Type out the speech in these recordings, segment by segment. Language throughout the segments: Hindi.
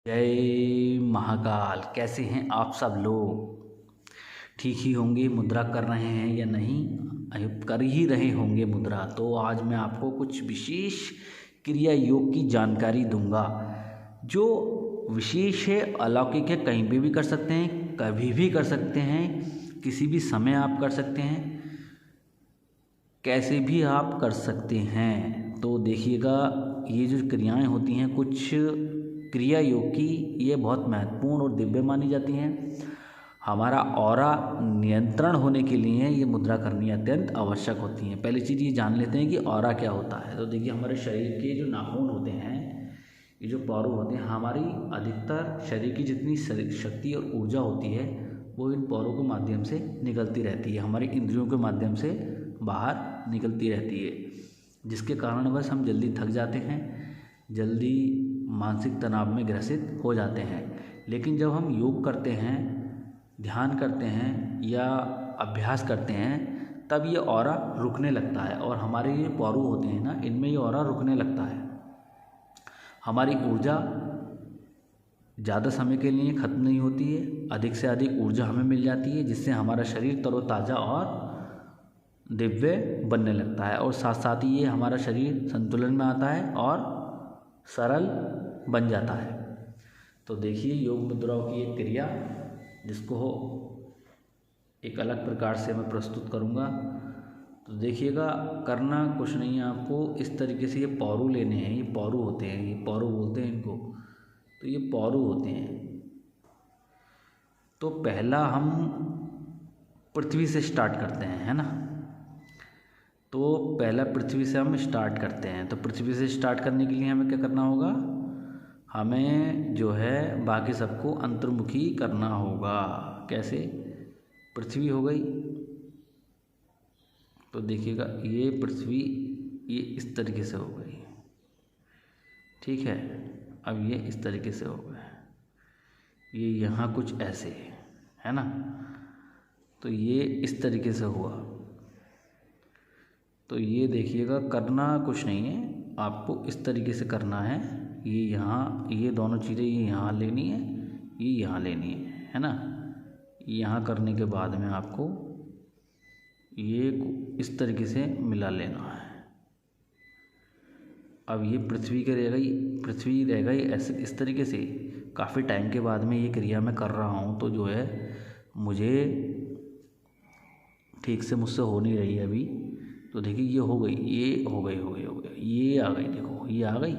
जय महाकाल। कैसे हैं आप सब लोग? ठीक ही होंगे। मुद्रा कर रहे हैं या नहीं? कर ही रहे होंगे मुद्रा। तो आज मैं आपको कुछ विशेष क्रिया योग की जानकारी दूंगा जो विशेष है, अलौकिक है। कहीं पे भी कर सकते हैं, कभी भी कर सकते हैं, किसी भी समय आप कर सकते हैं, कैसे भी आप कर सकते हैं। तो देखिएगा, ये जो क्रियाएं होती हैं कुछ क्रिया योग की, ये बहुत महत्वपूर्ण और दिव्य मानी जाती हैं। हमारा ऑरा नियंत्रण होने के लिए ये मुद्रा करनी अत्यंत आवश्यक होती है। पहली चीज़ ये जान लेते हैं कि ऑरा क्या होता है। तो देखिए, हमारे शरीर के जो नाखून होते हैं, ये जो पारू होते हैं, हमारी अधिकतर शरीर की जितनी शक्ति और ऊर्जा होती है वो इन पारों के माध्यम से निकलती रहती है, हमारी इंद्रियों के माध्यम से बाहर निकलती रहती है, जिसके कारण बस हम जल्दी थक जाते हैं, जल्दी मानसिक तनाव में ग्रसित हो जाते हैं। लेकिन जब हम योग करते हैं, ध्यान करते हैं या अभ्यास करते हैं, तब ये ऑरा रुकने लगता है और हमारे ये पारू होते हैं ना, इनमें ये ऑरा रुकने लगता है। हमारी ऊर्जा ज़्यादा समय के लिए ख़त्म नहीं होती है, अधिक से अधिक ऊर्जा हमें मिल जाती है, जिससे हमारा शरीर तरोताज़ा और दिव्य बनने लगता है। और साथ साथ ही ये हमारा शरीर संतुलन में आता है और सरल बन जाता है। तो देखिए, योग मुद्राओं की एक क्रिया जिसको एक अलग प्रकार से मैं प्रस्तुत करूँगा। तो देखिएगा, करना कुछ नहीं है आपको। इस तरीके से ये पारू लेने हैं। ये पारू होते हैं, ये पारू बोलते हैं इनको। तो ये पारू होते हैं। तो पहला हम पृथ्वी से स्टार्ट करते हैं, है ना। तो पहला पृथ्वी से हम स्टार्ट करते हैं। तो पृथ्वी से स्टार्ट करने के लिए हमें क्या करना होगा? हमें जो है बाकी सबको अंतर्मुखी करना होगा। कैसे? पृथ्वी हो गई, तो देखिएगा ये पृथ्वी ये इस तरीके से हो गई, ठीक है। अब ये इस तरीके से हो गए, ये यहाँ कुछ ऐसे है ना। तो ये इस तरीके से हुआ। तो ये देखिएगा, करना कुछ नहीं है, आपको इस तरीके से करना है। ये यहाँ, ये दोनों चीज़ें ये यहाँ लेनी है, ये यहाँ लेनी है ना। यहाँ करने के बाद में आपको ये इस तरीके से मिला लेना है। अब ये पृथ्वी के रह गई, पृथ्वी रह गई ऐसे इस तरीके से। काफ़ी टाइम के बाद में ये क्रिया मैं कर रहा हूँ, तो जो है मुझे ठीक से मुझसे हो नहीं रही है अभी। तो देखिए, ये हो गई, ये हो गई, ये आ गई, देखो ये आ गई।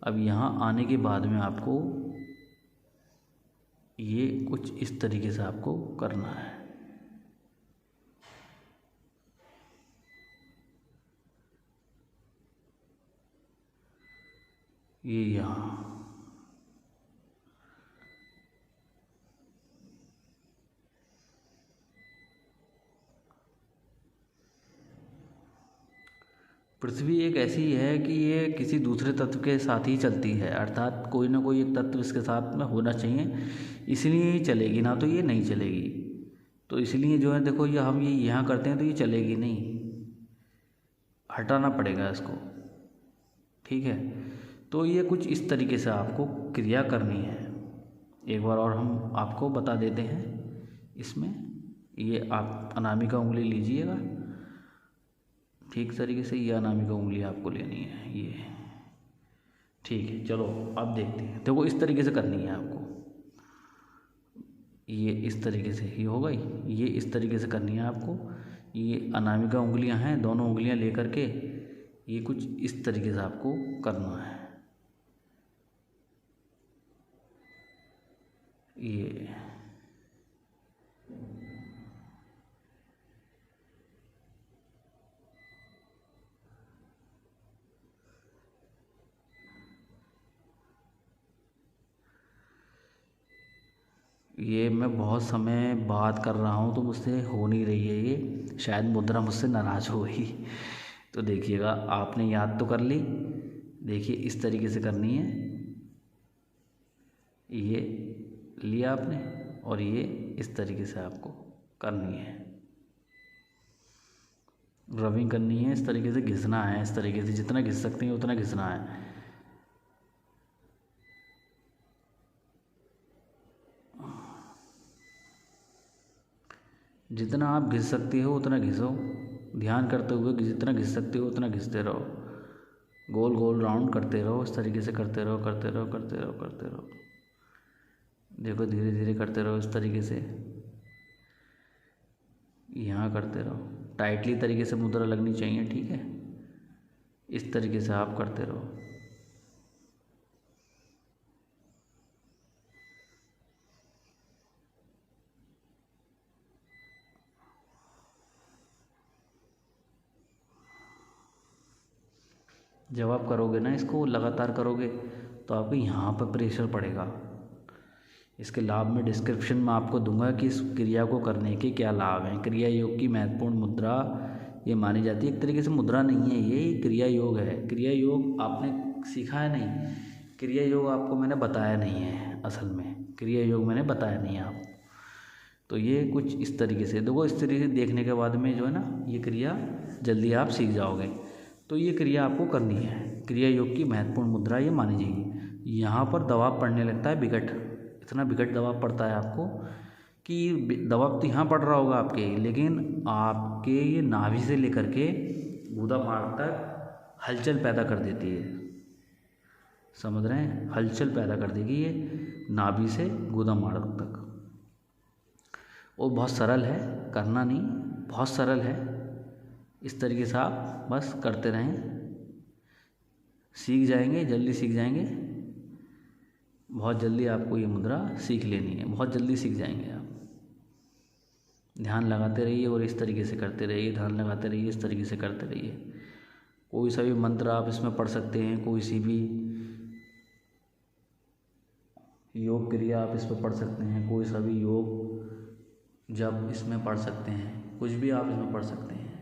अब यहाँ आने के बाद में आपको ये कुछ इस तरीके से आपको करना है। ये यहाँ, पृथ्वी एक ऐसी है कि ये किसी दूसरे तत्व के साथ ही चलती है, अर्थात कोई ना कोई एक तत्व इसके साथ में होना चाहिए, इसलिए ये चलेगी, ना तो ये नहीं चलेगी। तो इसलिए जो है देखो, ये हम ये यहाँ करते हैं तो ये चलेगी नहीं, हटाना पड़ेगा इसको, ठीक है। तो ये कुछ इस तरीके से आपको क्रिया करनी है। एक बार और हम आपको बता देते हैं। इसमें ये आप अनामिका उंगली लीजिएगा, ठीक तरीके से ये अनामिका उंगली आपको लेनी है, ये ठीक है। चलो अब देखते हैं। देखो, इस तरीके से करनी है आपको। ये इस तरीके से ही हो गई, ये इस तरीके से करनी है आपको। ये अनामिका उंगलियां हैं, दोनों उंगलियां लेकर के ये कुछ इस तरीके से आपको करना है। ये मैं बहुत समय बाद कर रहा हूँ, तो मुझसे हो नहीं रही है ये, शायद मुद्रा मुझसे नाराज़ हो गई। तो देखिएगा, आपने याद तो कर ली। देखिए, इस तरीके से करनी है। ये लिया आपने और ये इस तरीके से आपको करनी है, रबिंग करनी है। इस तरीके से घिसना है, इस तरीके से जितना घिस सकते हैं उतना घिसना है। जितना आप घिस सकते हो उतना घिसो, ध्यान करते हुए जितना घिस सकते हो उतना घिसते रहो, गोल गोल राउंड करते रहो, इस तरीके से करते रहो करते रहो करते रहो करते रहो। देखो धीरे धीरे करते रहो इस तरीके से, यहाँ करते रहो, टाइटली तरीके से मुद्रा लगनी चाहिए, ठीक है। इस तरीके से आप करते रहो। जब आप करोगे ना इसको लगातार करोगे तो आपको यहाँ पर प्रेशर पड़ेगा। इसके लाभ में डिस्क्रिप्शन में आपको दूंगा कि इस क्रिया को करने के क्या लाभ हैं। क्रिया योग की महत्वपूर्ण मुद्रा ये मानी जाती है। एक तरीके से मुद्रा नहीं है, ये क्रिया योग है। क्रिया योग आपने सीखा है नहीं, क्रिया योग आपको मैंने बताया नहीं है, असल में क्रिया योग मैंने बताया नहीं है आप। तो ये कुछ इस तरीके से देखो, इस तरीके से देखने के बाद में जो है ना ये क्रिया जल्दी आप सीख जाओगे। तो ये क्रिया आपको करनी है। क्रिया योग की महत्वपूर्ण मुद्रा ये मानी जाएगी। यहाँ पर दबाव पड़ने लगता है विकट, इतना विकट दबाव पड़ता है आपको कि दबाव तो यहाँ पड़ रहा होगा आपके, लेकिन आपके ये नाभि से लेकर के गुदा मार्ग तक हलचल पैदा कर देती है। समझ रहे हैं, हलचल पैदा कर देगी ये नाभि से गुदा मार्ग तक। वो बहुत सरल है, करना नहीं, बहुत सरल है। इस तरीके से आप बस करते रहें, सीख जाएंगे, जल्दी सीख जाएंगे। बहुत जल्दी आपको ये मुद्रा सीख लेनी है, बहुत जल्दी सीख जाएंगे आप। ध्यान लगाते रहिए और इस तरीके से करते रहिए, ध्यान लगाते रहिए, इस तरीके से करते रहिए। कोई सा भी मंत्र आप इसमें पढ़ सकते हैं, कोई सी भी योग क्रिया आप इस पर पढ़ सकते हैं, कोई सा भी योग जब इसमें पढ़ सकते हैं, कुछ भी आप इसमें पढ़ सकते हैं।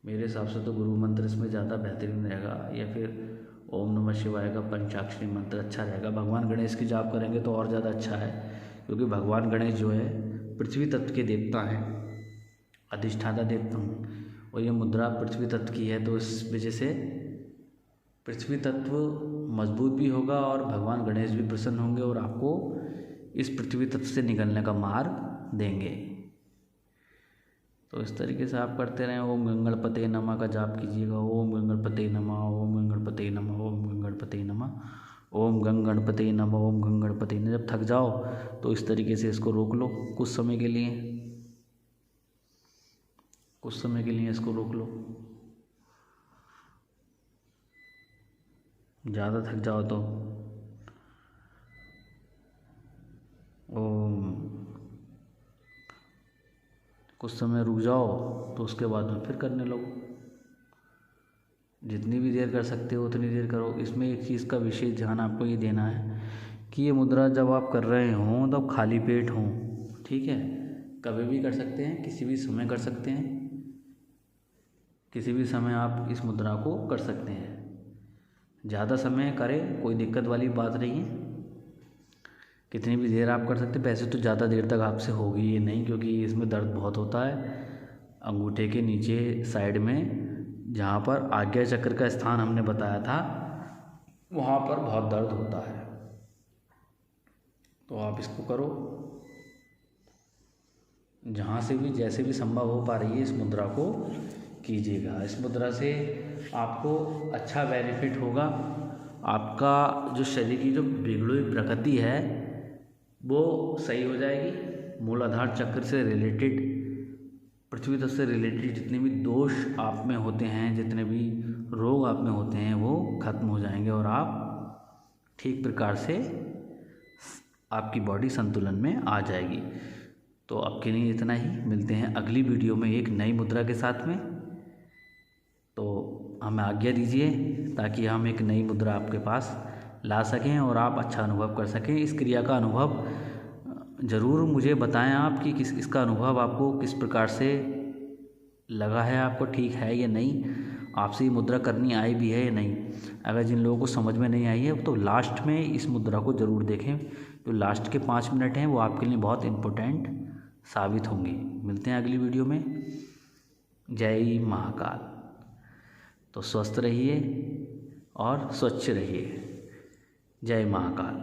मेरे हिसाब से तो गुरु मंत्र इसमें ज़्यादा बेहतरीन रहेगा, या फिर ओम नमः शिवाय का पंचाक्षरी मंत्र अच्छा रहेगा। भगवान गणेश की जाप करेंगे तो और ज़्यादा अच्छा है, क्योंकि भगवान गणेश जो है पृथ्वी तत्व के देवता हैं, अधिष्ठाता देवता हैं, और ये मुद्रा पृथ्वी तत्व की है। तो इस वजह से पृथ्वी तत्व मजबूत भी होगा और भगवान गणेश भी प्रसन्न होंगे और आपको इस पृथ्वी तत्व से निकलने का मार्ग देंगे। तो इस तरीके से आप करते रहें। ओम गंगणपते नमः का जाप कीजिएगा। ओम गंगणपते नमः, ओम गंगणपते नमः, ओम गंगणपते नमः, ओम गंगणपते नमः, ओम गंगणपते नमः। जब थक जाओ तो इस तरीके से इसको रोक लो कुछ समय के लिए, कुछ समय के लिए इसको रोक लो। ज़्यादा थक जाओ तो कुछ समय रुक जाओ, तो उसके बाद में फिर करने लगो। जितनी भी देर कर सकते हो उतनी देर करो। इसमें एक चीज़ का विशेष ध्यान आपको ये देना है कि ये मुद्रा जब आप कर रहे हों तब खाली पेट हों, ठीक है। कभी भी कर सकते हैं, किसी भी समय कर सकते हैं, किसी भी समय आप इस मुद्रा को कर सकते हैं। ज़्यादा समय करें कोई दिक्कत वाली बात नहीं है, कितनी भी देर आप कर सकते हैं। वैसे तो ज़्यादा देर तक आपसे होगी ये नहीं, क्योंकि इसमें दर्द बहुत होता है। अंगूठे के नीचे साइड में जहाँ पर आज्ञा चक्र का स्थान हमने बताया था, वहाँ पर बहुत दर्द होता है। तो आप इसको करो, जहाँ से भी जैसे भी संभव हो पा रही है इस मुद्रा को कीजिएगा। इस मुद्रा से आपको अच्छा बेनिफिट होगा। आपका जो शरीर की जो बिगड़ी हुई प्रकृति है वो सही हो जाएगी। मूलाधार चक्र से रिलेटेड, पृथ्वी तत्व से रिलेटेड जितने भी दोष आप में होते हैं, जितने भी रोग आप में होते हैं, वो खत्म हो जाएंगे और आप ठीक प्रकार से आपकी बॉडी संतुलन में आ जाएगी। तो अब के लिए इतना ही, मिलते हैं अगली वीडियो में एक नई मुद्रा के साथ में। तो हमें आज्ञा दीजिए ताकि हम एक नई मुद्रा आपके पास ला सकें और आप अच्छा अनुभव कर सकें। इस क्रिया का अनुभव ज़रूर मुझे बताएं आप कि इसका अनुभव आपको किस प्रकार से लगा है, आपको ठीक है या नहीं, आपसे ये मुद्रा करनी आई भी है या नहीं। अगर जिन लोगों को समझ में नहीं आई है तो लास्ट में इस मुद्रा को ज़रूर देखें। जो लास्ट के 5 मिनट हैं वो आपके लिए बहुत इम्पोर्टेंट साबित होंगे। मिलते हैं अगली वीडियो में। जय महाकाल। तो स्वस्थ रहिए और स्वच्छ रहिए। जय महाकाल।